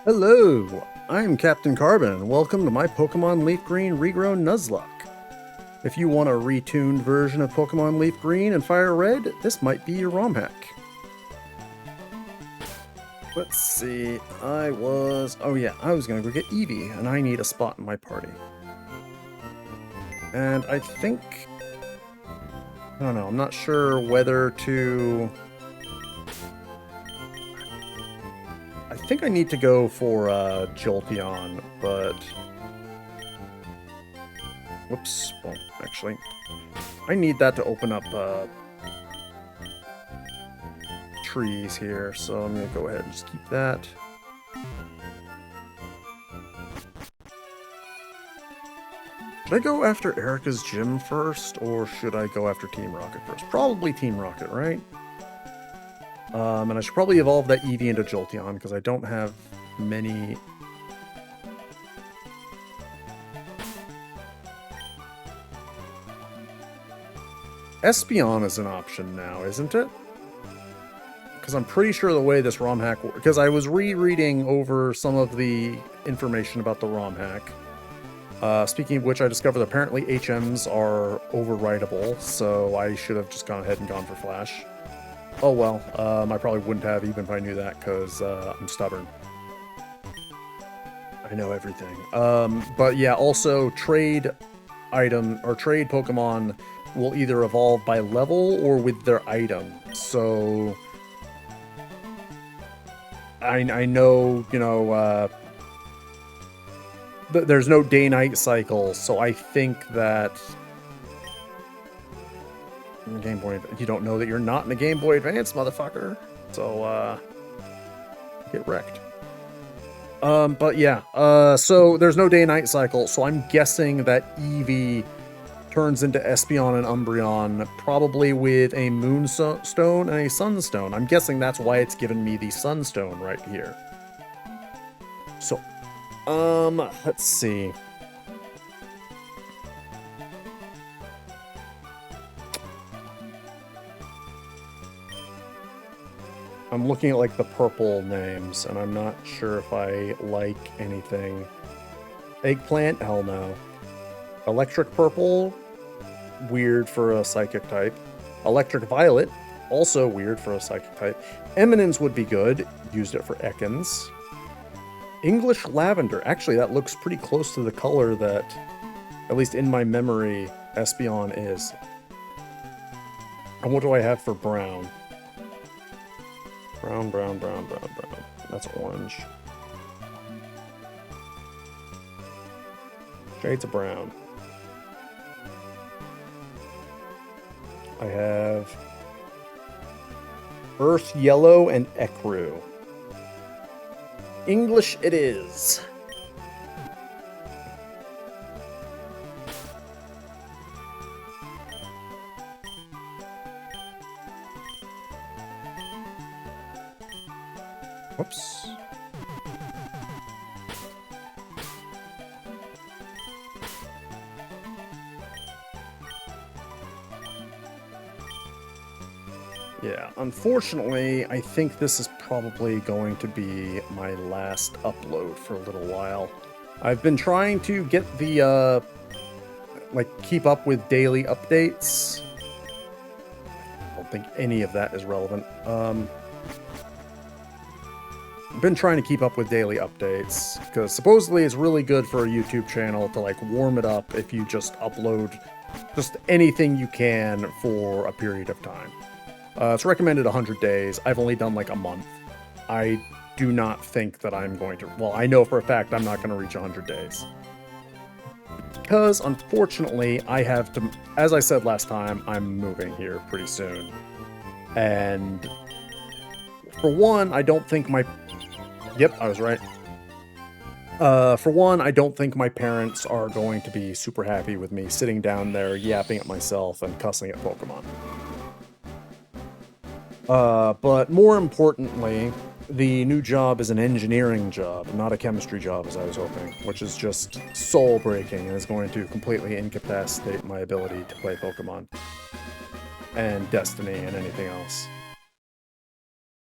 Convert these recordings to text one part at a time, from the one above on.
Hello, I'm Captain Carbon, and welcome to my Pokemon Leaf Green Regrown Nuzlocke. If you want a retuned version of Pokemon Leaf Green and Fire Red, this might be your ROM hack. Let's see, I was gonna go get Eevee, and I need a spot in my party. And I don't know, I'm not sure whether to... I think I need to go for Jolteon, but... Whoops, well, actually, I need that to open up trees here, so I'm gonna go ahead and just keep that. Should I go after Erica's gym first, or should I go after Team Rocket first? Probably Team Rocket, right? And I should probably evolve that Eevee into Jolteon, because I don't have many... Espeon is an option now, isn't it? Because I'm pretty sure the way this ROM hack works... Because I was rereading over some of the information about the ROM hack. Speaking of which, I discovered apparently HMs are overwritable, so I should have just gone ahead and gone for Flash. Oh well, I probably wouldn't have even if I knew that, because I'm stubborn. I know everything. But yeah, also trade item, or trade Pokemon will either evolve by level or with their item. So I know, you know, there's no day-night cycle, so I think that in the Game Boy, you don't know that you're not in the Game Boy Advance, motherfucker. So get wrecked. But yeah, so there's no day-night cycle, so I'm guessing that Eevee turns into Espeon and Umbreon, probably with a Moonstone and a Sunstone. I'm guessing that's why it's given me the Sunstone right here. So, let's see. I'm looking at, like, the purple names, and I'm not sure if I like anything. Eggplant? Hell no. Electric Purple? Weird for a Psychic type. Electric Violet? Also weird for a Psychic type. Eminence would be good. Used it for Ekans. English Lavender. Actually, that looks pretty close to the color that, at least in my memory, Espeon is. And what do I have for brown? Brown. That's orange. Shades of brown. I have Earth Yellow and Ecru. English it is. Whoops. Yeah, unfortunately, I think this is probably going to be my last upload for a little while. I've been trying to get the, like, keep up with daily updates. I don't think any of that is relevant. I've been trying to keep up with daily updates, because supposedly it's really good for a YouTube channel to, like, warm it up if you just upload just anything you can for a period of time. It's recommended 100 days. I've only done like a month. I do not think that I'm going to... Well, I know for a fact I'm not going to reach 100 days. Because, unfortunately, I have to... As I said last time, I'm moving here pretty soon. And... For one, I don't think my... Yep, I was right. For one, I don't think my parents are going to be super happy with me sitting down there yapping at myself and cussing at Pokemon. But more importantly, the new job is an engineering job, not a chemistry job as I was hoping, which is just soul-breaking and is going to completely incapacitate my ability to play Pokemon and Destiny and anything else.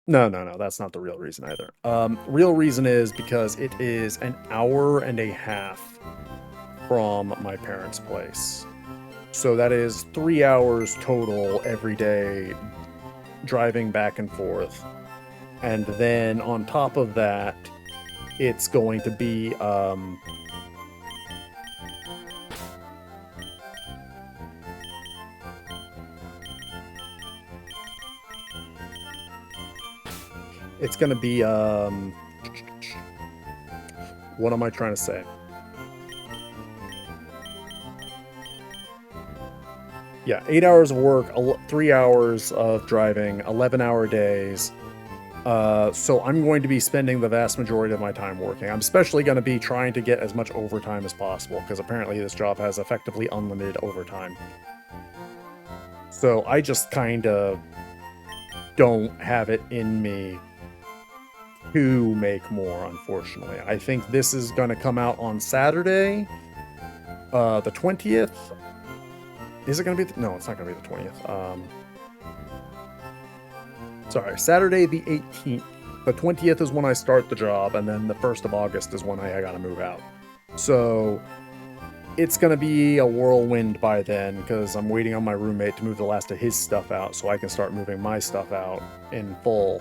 No, no, no, that's not the real reason either. Real reason is because it is an hour and a half from my parents' place. So that is 3 hours total every day driving back and forth. And then on top of that, it's going to be it's going to be what am I trying to say? Yeah, 8 hours of work, 3 hours of driving, 11-hour days. So I'm going to be spending the vast majority of my time working. I'm especially going to be trying to get as much overtime as possible, because apparently this job has effectively unlimited overtime. So I just kind of don't have it in me to make more, unfortunately. I think this is going to come out on Saturday, the 20th. Is it going to be? No, it's not going to be the 20th. Sorry, Saturday the 18th. The 20th is when I start the job, and then the 1st of August is when I gotta move out. So it's gonna be a whirlwind by then, because I'm waiting on my roommate to move the last of his stuff out so I can start moving my stuff out in full.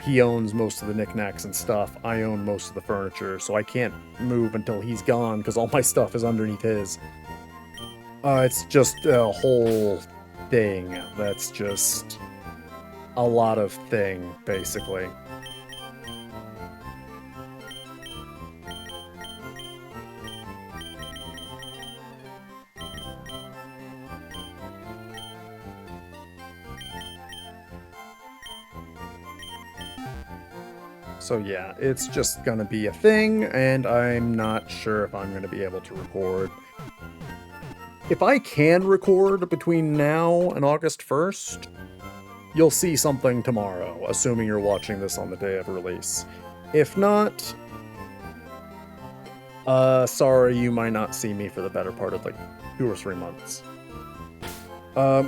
He owns most of the knickknacks and stuff. I own most of the furniture, so I can't move until he's gone, because all my stuff is underneath his. It's just a whole thing that's just a lot of thing, basically. So yeah, it's just gonna be a thing, and I'm not sure if I'm gonna be able to record. If I can record between now and August 1st, you'll see something tomorrow, assuming you're watching this on the day of release. If not, sorry, you might not see me for the better part of like 2 or 3 months.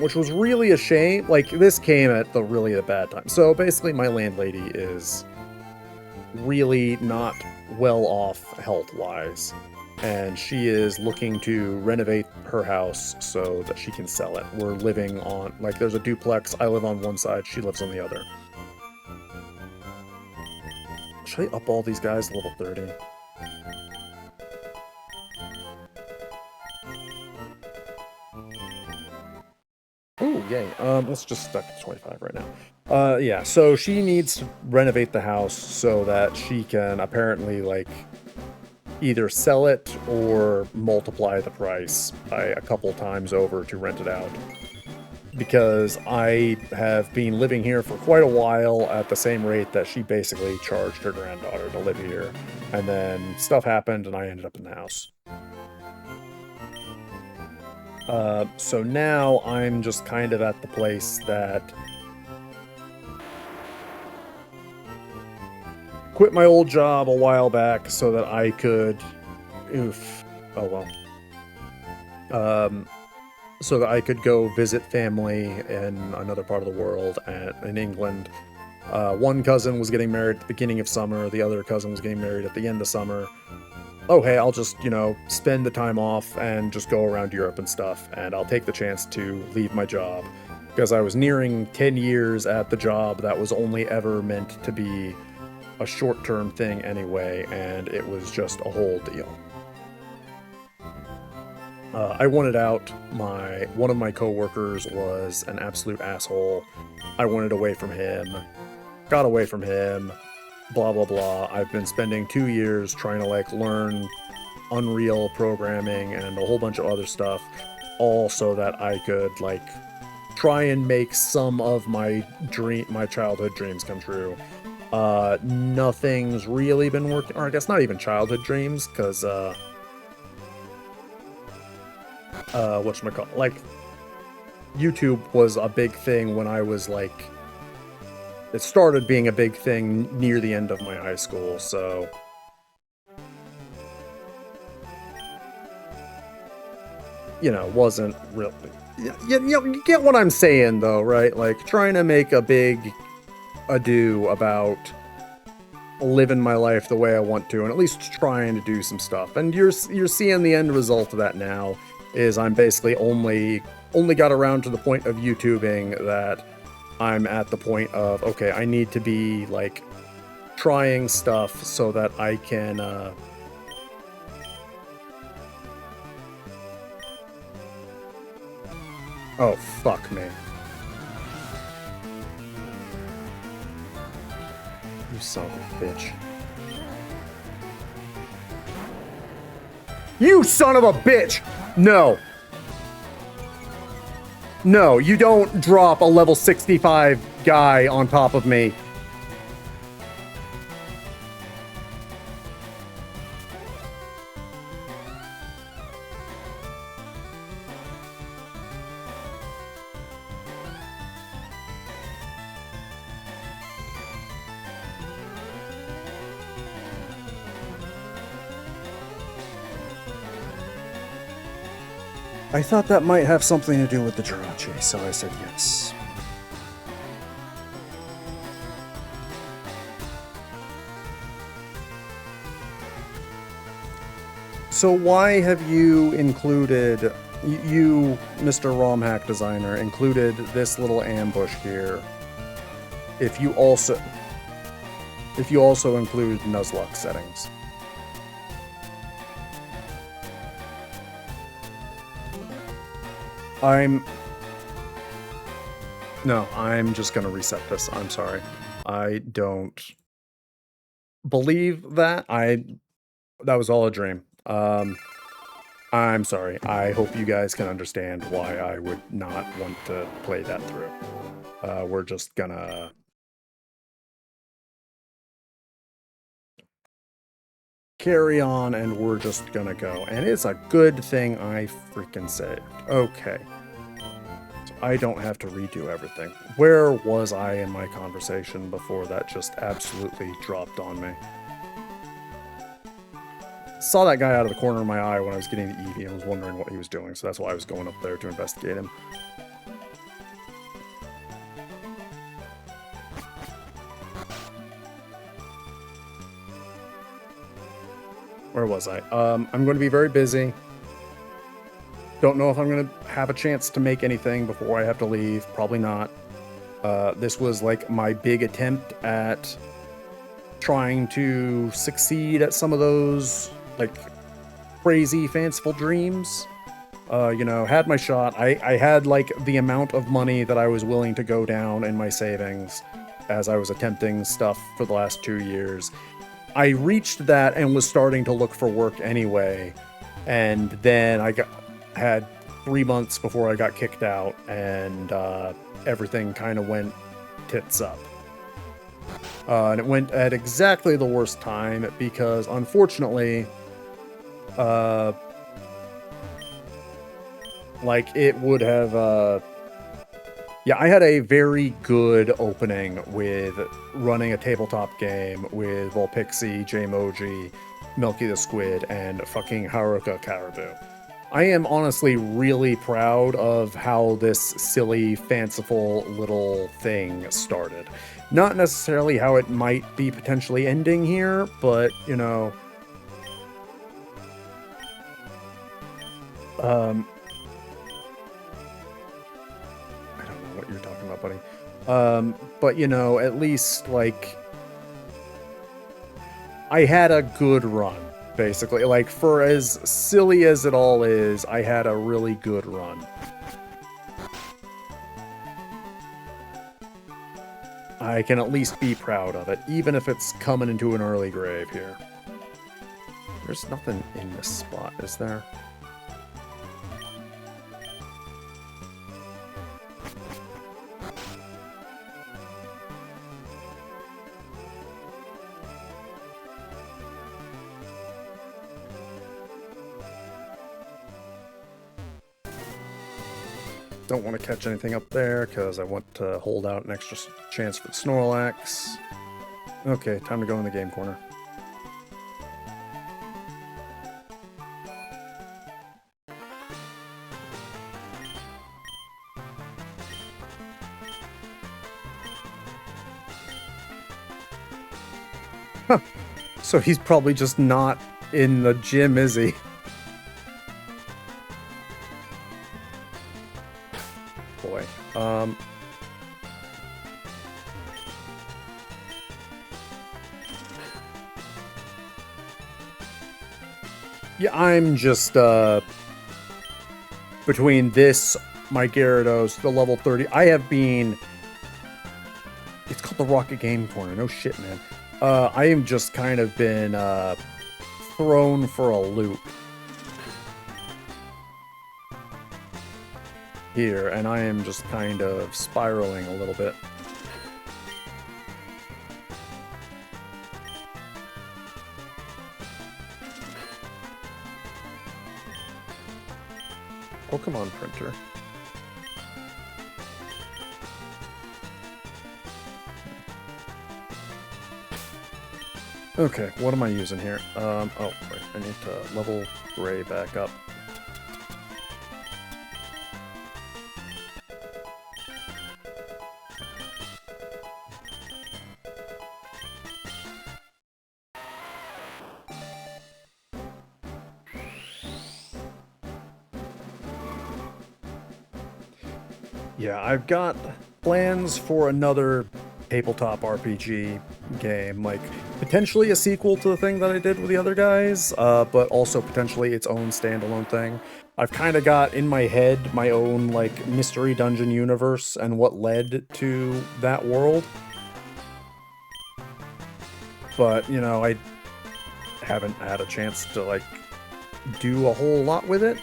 Which was really a shame. Like, this came at the bad time. So basically, my landlady is really not well off health-wise, and she is looking to renovate her house so that she can sell it. We're living on, like, there's a duplex. I live on one side, she lives on the other. Should I up all these guys to level 30? Oh, yay. Let's just stuck at 25 right now. Yeah, so she needs to renovate the house so that she can apparently, like, either sell it or multiply the price by a couple times over to rent it out. Because I have been living here for quite a while at the same rate that she basically charged her granddaughter to live here. And then stuff happened and I ended up in the house. So now I'm just kind of at the place that quit my old job a while back so that I could, oh well, so that I could go visit family in another part of the world, in England. One cousin was getting married at the beginning of summer, the other cousin was getting married at the end of summer. Oh, hey, I'll just, spend the time off and just go around Europe and stuff, and I'll take the chance to leave my job, because I was nearing 10 years at the job that was only ever meant to be a short-term thing anyway, and it was just a whole deal. I wanted out. One of my coworkers was an absolute asshole. I wanted away from him, got away from him, blah blah blah. I've been spending 2 years trying to like learn Unreal programming and a whole bunch of other stuff, all so that I could like try and make some of my childhood dreams come true. Nothing's really been working, or I guess not even childhood dreams, because whatchamacallit, like, YouTube was a big thing when I was like, it started being a big thing near the end of my high school, so wasn't really, you get what I'm saying though, right? Like, trying to make a big ado about living my life the way I want to, and at least trying to do some stuff. And you're seeing the end result of that now. Is I'm basically only got around to the point of YouTubing that I'm at the point of, okay, I need to be like trying stuff so that I can oh, fuck me. You son of a bitch. You son of a bitch! No. No, you don't drop a level 65 guy on top of me. I thought that might have something to do with the Jirachi, so I said yes. So why have you included, you, Mr. ROM hack designer, included this little ambush here if you also include Nuzlocke settings? I'm just gonna reset this. I'm sorry. I don't believe that. That was all a dream. I'm sorry. I hope you guys can understand why I would not want to play that through. We're just gonna carry on, and we're just gonna go. And it's a good thing I freaking saved. Okay. So I don't have to redo everything. Where was I in my conversation before that just absolutely dropped on me? Saw that guy out of the corner of my eye when I was getting the Eevee and was wondering what he was doing, so that's why I was going up there to investigate him. Where was I? I'm going to be very busy. Don't know if I'm going to have a chance to make anything before I have to leave. Probably not. This was like my big attempt at trying to succeed at some of those like crazy fanciful dreams. You know, had my shot. I had like the amount of money that I was willing to go down in my savings as I was attempting stuff for the last 2 years. I reached that and was starting to look for work anyway, and then I had 3 months before I got kicked out, and everything kind of went tits up. And it went at exactly the worst time because, unfortunately, like it would have, yeah, I had a very good opening with running a tabletop game with Volpixie, Jmoji, Milky the Squid, and fucking Haruka Caribou. I am honestly really proud of how this silly, fanciful little thing started. Not necessarily how it might be potentially ending here, but, you know... I don't know what you're talking about, buddy. But, you know, at least, like... I had a good run, basically. Like, for as silly as it all is, I had a really good run. I can at least be proud of it, even if it's coming into an early grave here. There's nothing in this spot, is there? Don't want to catch anything up there, because I want to hold out an extra chance for the Snorlax. Okay, time to go in the game corner. So he's probably just not in the gym, is he? Boy. Yeah, I'm just, between this, my Gyarados, the level 30, I have been... It's called the Rocket Game Corner. No shit, man. I am just kind of been, thrown for a loop here, and I am just kind of spiraling a little bit. Pokemon printer. Okay, what am I using here? Oh, right, I need to level Gray back up. Yeah, I've got plans for another tabletop RPG game, like potentially a sequel to the thing that I did with the other guys, but also potentially its own standalone thing. I've kind of got in my head my own like mystery dungeon universe and what led to that world. But, you know, I haven't had a chance to like do a whole lot with it.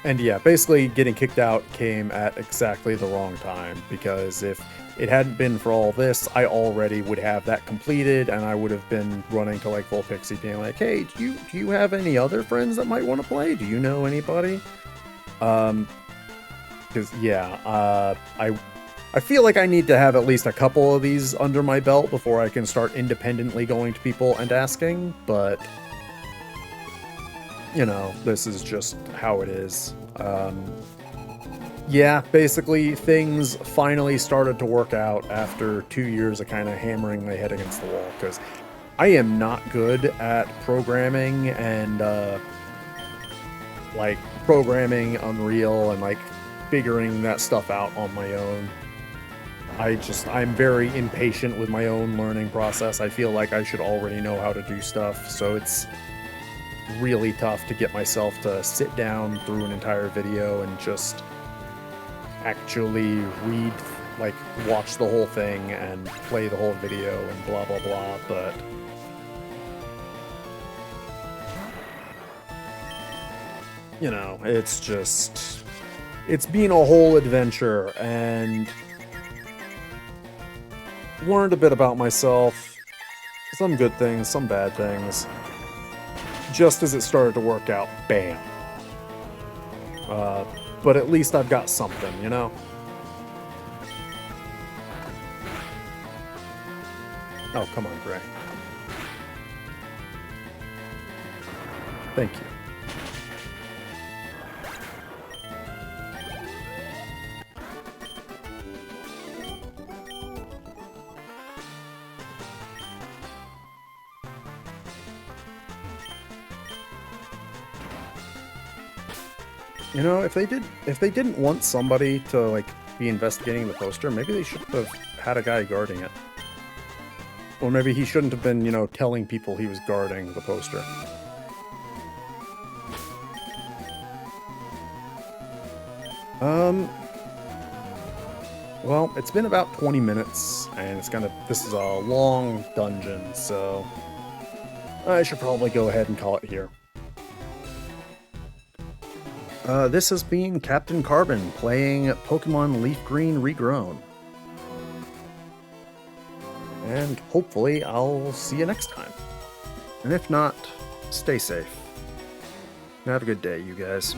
And yeah, basically getting kicked out came at exactly the wrong time, because if it hadn't been for all this, I already would have that completed, and I would have been running to like Volpixie being like, hey, do you have any other friends that might want to play? Do you know anybody? Because yeah, I feel like I need to have at least a couple of these under my belt before I can start independently going to people and asking, but you know, this is just how it is. Yeah, basically things finally started to work out after 2 years of kind of hammering my head against the wall, because I am not good at programming and like programming Unreal and like figuring that stuff out on my own. I'm very impatient with my own learning process. I feel like I should already know how to do stuff, so it's really tough to get myself to sit down through an entire video and just actually read, like, watch the whole thing and play the whole video and blah blah blah, but you know, it's been a whole adventure, and learned a bit about myself, some good things, some bad things. Just as it started to work out, bam. But at least I've got something, you know? Oh, come on, Gray. Thank you. You know, if they didn't want somebody to like be investigating the poster, maybe they should have had a guy guarding it. Or maybe he shouldn't have been, you know, telling people he was guarding the poster. Well, it's been about 20 minutes, and this is a long dungeon, so I should probably go ahead and call it here. This has been Captain Carbon playing Pokemon Leaf Green Regrown. And hopefully I'll see you next time. And if not, stay safe. Have a good day, you guys.